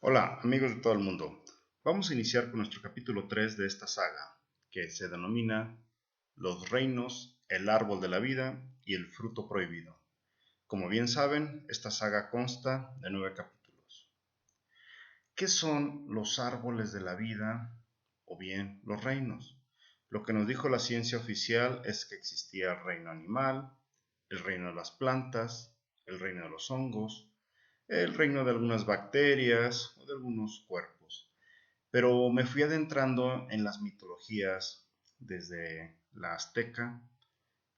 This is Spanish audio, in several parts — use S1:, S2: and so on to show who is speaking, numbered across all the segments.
S1: Hola, amigos de todo el mundo. Vamos a iniciar con nuestro capítulo 3 de esta saga, que se denomina Los reinos, el árbol de la vida y el fruto prohibido. Como bien saben, esta saga consta de 9 capítulos. ¿Qué son los árboles de la vida o bien los reinos? Lo que nos dijo la ciencia oficial es que existía el reino animal, el reino de las plantas, el reino de los hongos, el reino de algunas bacterias o de algunos cuerpos. Pero me fui adentrando en las mitologías desde la azteca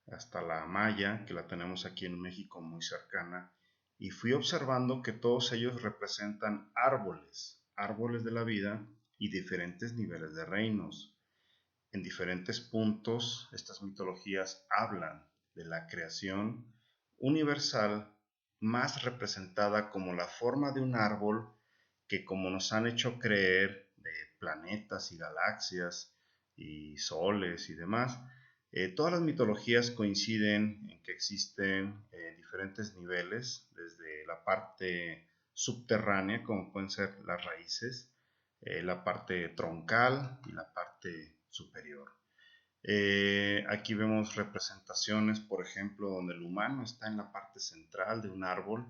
S1: hasta la maya, que la tenemos aquí en México muy cercana, y fui observando que todos ellos representan árboles, árboles de la vida y diferentes niveles de reinos. En diferentes puntos, estas mitologías hablan de la creación universal más representada como la forma de un árbol que, como nos han hecho creer, de planetas y galaxias y soles y demás. Todas las mitologías coinciden en que existen diferentes niveles, desde la parte subterránea, como pueden ser las raíces, la parte troncal y la parte superior. Aquí vemos representaciones, por ejemplo, donde el humano está en la parte central de un árbol,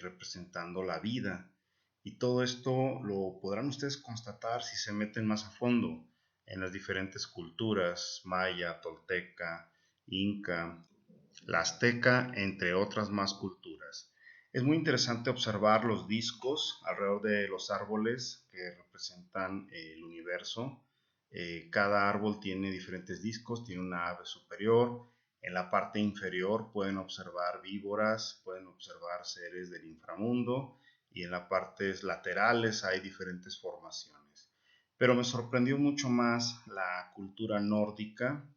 S1: representando la vida. Y todo esto lo podrán ustedes constatar si se meten más a fondo en las diferentes culturas, maya, tolteca, inca, la azteca, entre otras más culturas. Es muy interesante observar los discos alrededor de los árboles que representan el universo. Cada árbol tiene diferentes discos, tiene una ave superior. En la parte inferior pueden observar víboras, pueden observar seres del inframundo, y en las partes laterales hay diferentes formaciones. Pero me sorprendió mucho más la cultura nórdica,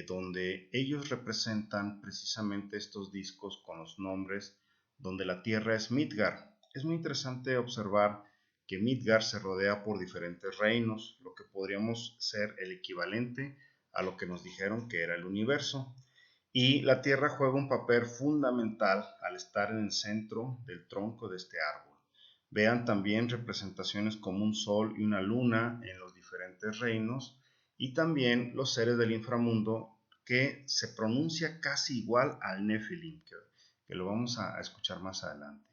S1: donde ellos representan precisamente estos discos con los nombres, donde la tierra es Midgard. Es muy interesante observar que Midgard se rodea por diferentes reinos, lo que podríamos ser el equivalente a lo que nos dijeron que era el universo. Y la tierra juega un papel fundamental al estar en el centro del tronco de este árbol. Vean también representaciones como un sol y una luna en los diferentes reinos, y también los seres del inframundo, que se pronuncia casi igual al Nephilim, que lo vamos a escuchar más adelante.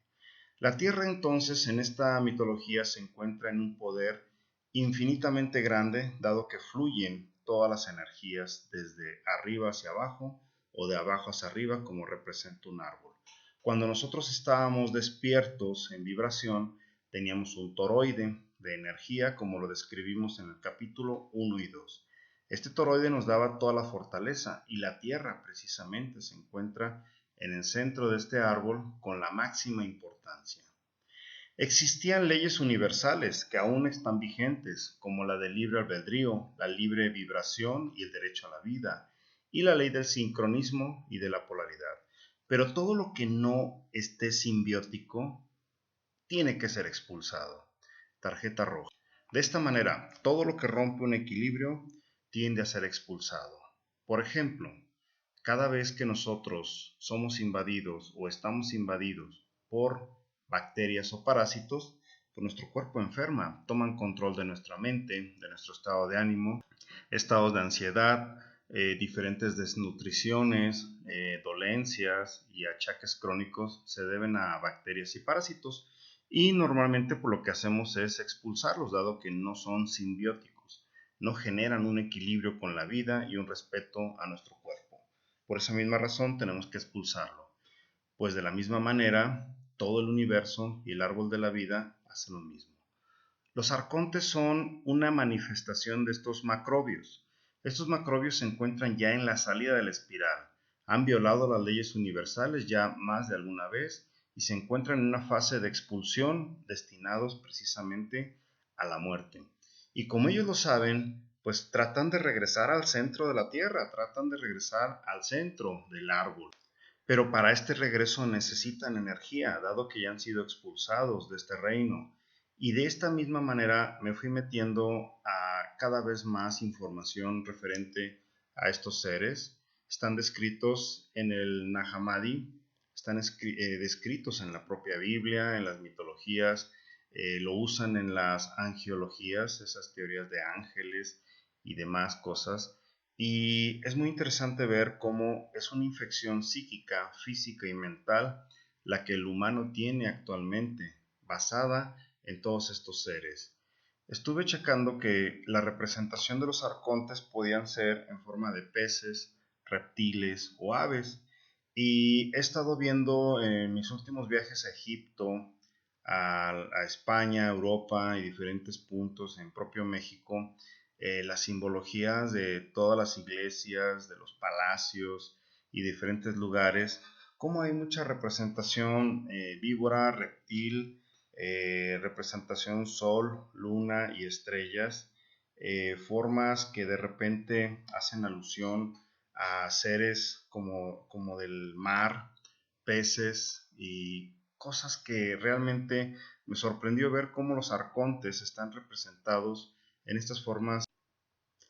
S1: La Tierra entonces en esta mitología se encuentra en un poder infinitamente grande, dado que fluyen todas las energías desde arriba hacia abajo o de abajo hacia arriba, como representa un árbol. Cuando nosotros estábamos despiertos en vibración, teníamos un toroide de energía, como lo describimos en el capítulo 1 y 2. Este toroide nos daba toda la fortaleza, y la Tierra precisamente se encuentra en el centro de este árbol con la máxima importancia. Existían leyes universales que aún están vigentes, como la del libre albedrío, la libre vibración y el derecho a la vida, y la ley del sincronismo y de la polaridad. Pero todo lo que no esté simbiótico tiene que ser expulsado. Tarjeta roja. De esta manera, todo lo que rompe un equilibrio tiende a ser expulsado. Por ejemplo, cada vez que nosotros somos invadidos o estamos invadidos por bacterias o parásitos, pues nuestro cuerpo enferma, toman control de nuestra mente, de nuestro estado de ánimo, estados de ansiedad, diferentes desnutriciones, dolencias y achaques crónicos se deben a bacterias y parásitos, y normalmente por lo que hacemos es expulsarlos, dado que no son simbióticos, no generan un equilibrio con la vida y un respeto a nuestro cuerpo. Por esa misma razón tenemos que expulsarlo, pues de la misma manera todo el universo y el árbol de la vida hacen lo mismo. Los arcontes son una manifestación de estos macrobios. Estos macrobios se encuentran ya en la salida de la espiral, han violado las leyes universales ya más de alguna vez y se encuentran en una fase de expulsión, destinados precisamente a la muerte. Y como ellos lo saben, pues tratan de regresar al centro de la tierra, tratan de regresar al centro del árbol. Pero para este regreso necesitan energía, dado que ya han sido expulsados de este reino. Y de esta misma manera me fui metiendo a cada vez más información referente a estos seres. Están descritos en el Nahamadi, están descritos en la propia Biblia, en las mitologías, Lo usan en las angiologías, esas teorías de ángeles y demás cosas. Y es muy interesante ver cómo es una infección psíquica, física y mental la que el humano tiene actualmente, basada en todos estos seres. Estuve checando que la representación de los arcontes podían ser en forma de peces, reptiles o aves. Y he estado viendo en mis últimos viajes a Egipto, a España, Europa y diferentes puntos en propio México, las simbologías de todas las iglesias, de los palacios y diferentes lugares, como hay mucha representación víbora, reptil, representación sol, luna y estrellas, formas que de repente hacen alusión a seres como del mar, peces y cosas que realmente me sorprendió ver cómo los arcontes están representados en estas formas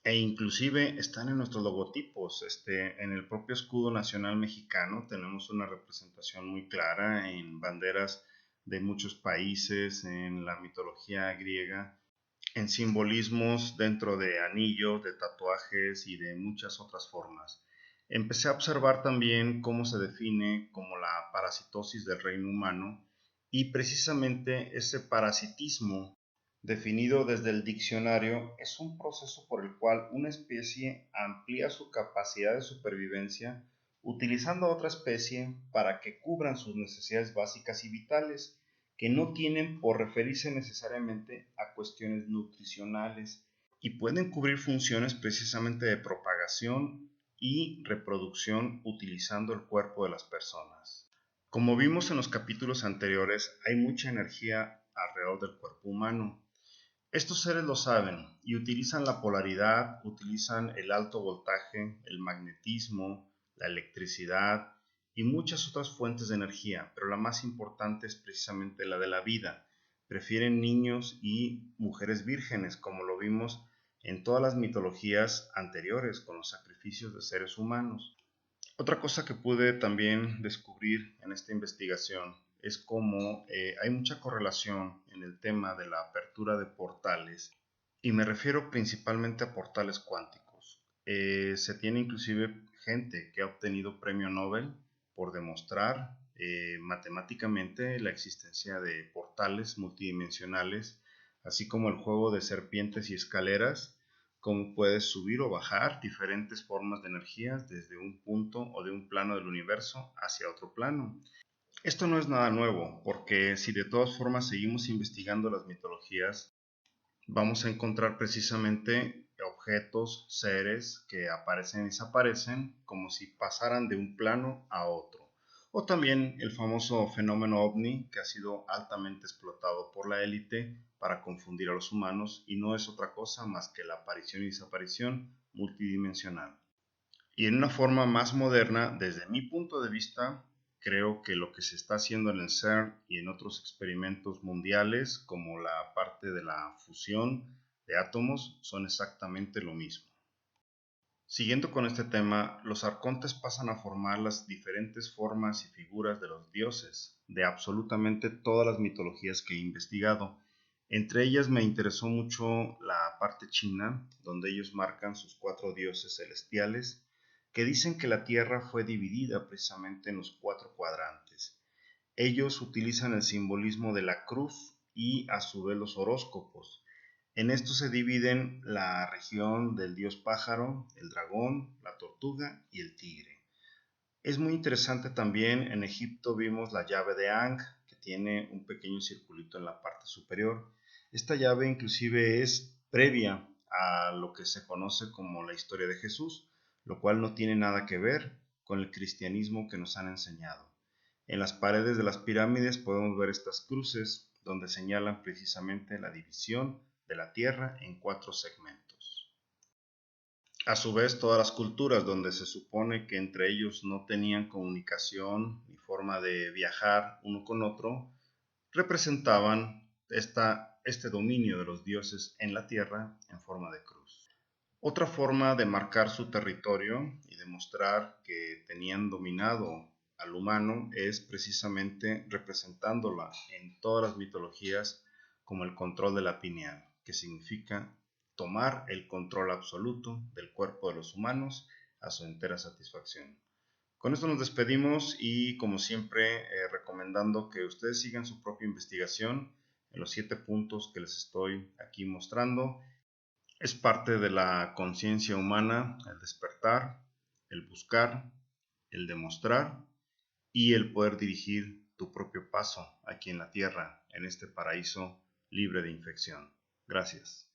S1: e inclusive están en nuestros logotipos. En el propio escudo nacional mexicano tenemos una representación muy clara en banderas de muchos países, en la mitología griega, en simbolismos dentro de anillos, de tatuajes y de muchas otras formas. Empecé a observar también cómo se define como la parasitosis del reino humano y precisamente ese parasitismo definido desde el diccionario es un proceso por el cual una especie amplía su capacidad de supervivencia utilizando a otra especie para que cubran sus necesidades básicas y vitales que no tienen por referirse necesariamente a cuestiones nutricionales y pueden cubrir funciones precisamente de propagación y reproducción utilizando el cuerpo de las personas. Como vimos en los capítulos anteriores, hay mucha energía alrededor del cuerpo humano. Estos seres lo saben y utilizan la polaridad, utilizan el alto voltaje, el magnetismo, la electricidad y muchas otras fuentes de energía, pero la más importante es precisamente la de la vida. Prefieren niños y mujeres vírgenes, como lo vimos en todas las mitologías anteriores con los sacrificios de seres humanos. Otra cosa que pude también descubrir en esta investigación es cómo hay mucha correlación en el tema de la apertura de portales y me refiero principalmente a portales cuánticos. Se tiene inclusive gente que ha obtenido premio Nobel por demostrar matemáticamente la existencia de portales multidimensionales, así como el juego de serpientes y escaleras, cómo puedes subir o bajar diferentes formas de energía desde un punto o de un plano del universo hacia otro plano. Esto no es nada nuevo, porque si de todas formas seguimos investigando las mitologías, vamos a encontrar precisamente objetos, seres que aparecen y desaparecen como si pasaran de un plano a otro. O también el famoso fenómeno ovni que ha sido altamente explotado por la élite para confundir a los humanos y no es otra cosa más que la aparición y desaparición multidimensional. Y en una forma más moderna, desde mi punto de vista, creo que lo que se está haciendo en el CERN y en otros experimentos mundiales, como la parte de la fusión de átomos, son exactamente lo mismo. Siguiendo con este tema, los arcontes pasan a formar las diferentes formas y figuras de los dioses, de absolutamente todas las mitologías que he investigado. Entre ellas me interesó mucho la parte china, donde ellos marcan sus 4 dioses celestiales, que dicen que la Tierra fue dividida precisamente en los 4 cuadrantes. Ellos utilizan el simbolismo de la cruz y a su vez los horóscopos. En esto se dividen la región del dios pájaro, el dragón, la tortuga y el tigre. Es muy interesante también, en Egipto vimos la llave de Ankh, que tiene un pequeño circulito en la parte superior. Esta llave inclusive es previa a lo que se conoce como la historia de Jesús, lo cual no tiene nada que ver con el cristianismo que nos han enseñado. En las paredes de las pirámides podemos ver estas cruces donde señalan precisamente la división de la Tierra en 4 segmentos. A su vez, todas las culturas donde se supone que entre ellos no tenían comunicación ni forma de viajar uno con otro, representaban este dominio de los dioses en la Tierra en forma de cruz. Otra forma de marcar su territorio y demostrar que tenían dominado al humano es precisamente representándola en todas las mitologías como el control de la pineal, que significa tomar el control absoluto del cuerpo de los humanos a su entera satisfacción. Con esto nos despedimos y, como siempre, recomendando que ustedes sigan su propia investigación en los 7 puntos que les estoy aquí mostrando. Es parte de la conciencia humana el despertar, el buscar, el demostrar y el poder dirigir tu propio paso aquí en la tierra, en este paraíso libre de infección. Gracias.